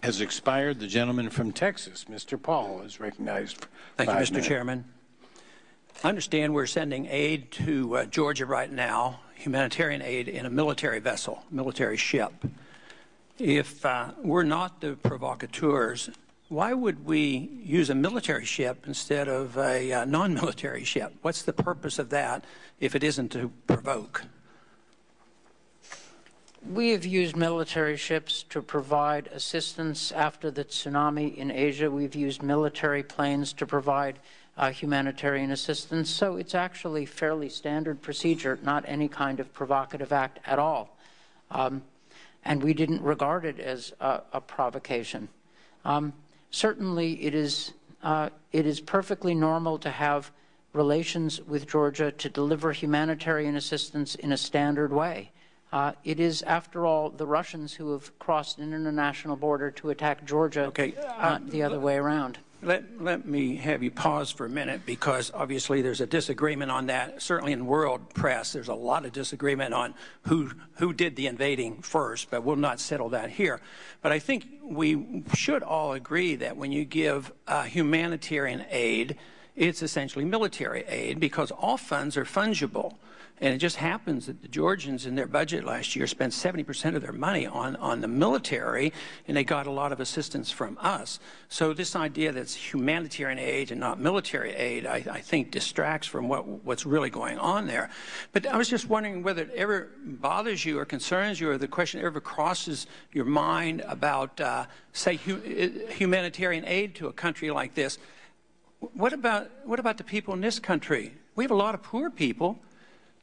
has expired. The gentleman from Texas, Mr. Paul, is recognized for Thank you, 5 Mr. minutes. Chairman. I understand we're sending aid to Georgia right now, humanitarian aid in a military vessel, military ship. If we're not the provocateurs, why would we use a military ship instead of a non-military ship? What's the purpose of that if it isn't to provoke? We have used military ships to provide assistance after the tsunami in Asia. We've used military planes to provide humanitarian assistance. So it's actually fairly standard procedure, not any kind of provocative act at all. And we didn't regard it as a provocation. Certainly, it is perfectly normal to have relations with Georgia to deliver humanitarian assistance in a standard way. It is, after all, the Russians who have crossed an international border to attack Georgia, not the other way around. Let me have you pause for a minute, because obviously there's a disagreement on that. Certainly in world press, there's a lot of disagreement on who did the invading first, but we'll not settle that here. But I think we should all agree that when you give humanitarian aid, it's essentially military aid, because all funds are fungible. And it just happens that the Georgians in their budget last year spent 70% of their money on the military, and they got a lot of assistance from us. So this idea that it's humanitarian aid and not military aid, I think distracts from what's really going on there. But I was just wondering whether it ever bothers you or concerns you, or the question ever crosses your mind about, say, humanitarian aid to a country like this. What about the people in this country? We have a lot of poor people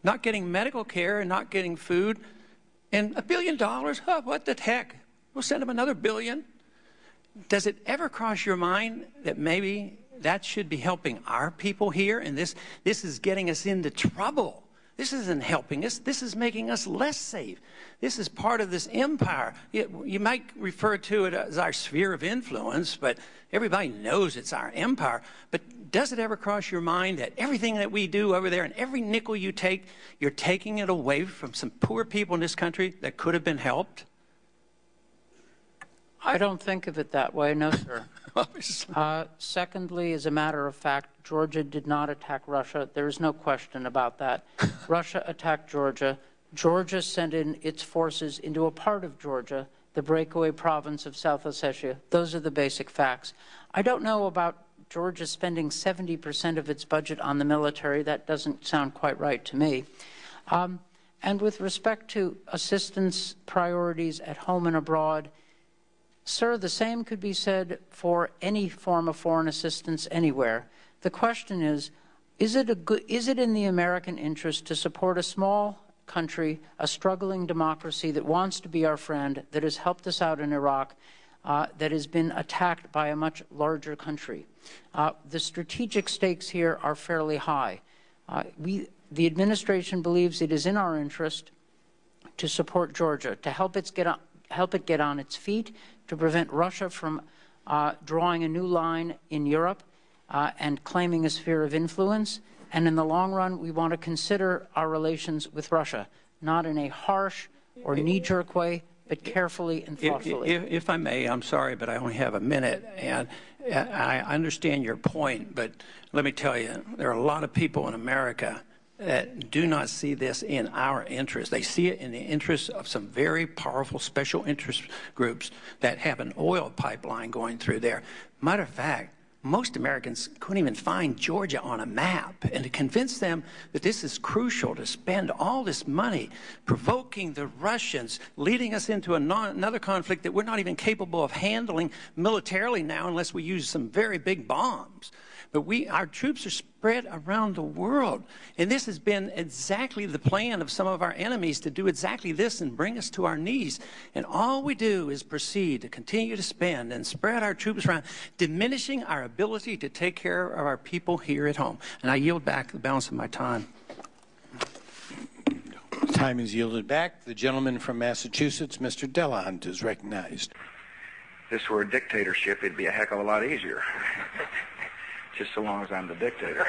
not getting medical care and not getting food. And $1 billion, what the heck? We'll send them another $1 billion. Does it ever cross your mind that maybe that should be helping our people here? And this is getting us into trouble. This isn't helping us. This is making us less safe. This is part of this empire. You might refer to it as our sphere of influence, but everybody knows it's our empire. But does it ever cross your mind that everything that we do over there and every nickel you take, you're taking it away from some poor people in this country that could have been helped? I don't think of it that way, no, sir. Secondly, as a matter of fact, Georgia did not attack Russia. There is no question about that. Russia attacked Georgia. Georgia sent in its forces into a part of Georgia, the breakaway province of South Ossetia. Those are the basic facts. I don't know about Georgia spending 70% of its budget on the military. That doesn't sound quite right to me. And with respect to assistance priorities at home and abroad, sir, the same could be said for any form of foreign assistance anywhere. The question is it in the American interest to support a small country, a struggling democracy that wants to be our friend, that has helped us out in Iraq, that has been attacked by a much larger country? The strategic stakes here are fairly high. The administration believes it is in our interest to support Georgia, to help it get on its feet, to prevent Russia from drawing a new line in Europe and claiming a sphere of influence. And in the long run, we want to consider our relations with Russia, not in a harsh or knee-jerk way, but carefully and thoughtfully. If I may, I'm sorry, but I only have a minute, and I understand your point, but let me tell you, there are a lot of people in America that do not see this in our interest. They see it in the interest of some very powerful special interest groups that have an oil pipeline going through there. Matter of fact, most Americans couldn't even find Georgia on a map, and to convince them that this is crucial to spend all this money provoking the Russians, leading us into another conflict that we're not even capable of handling militarily now unless we use some very big bombs. But our troops are spread around the world. And this has been exactly the plan of some of our enemies, to do exactly this and bring us to our knees. And all we do is proceed to continue to spend and spread our troops around, diminishing our ability to take care of our people here at home. And I yield back the balance of my time. Time is yielded back. The gentleman from Massachusetts, Mr. Deland, is recognized. If this were a dictatorship, it'd be a heck of a lot easier. Just so long as I'm the dictator.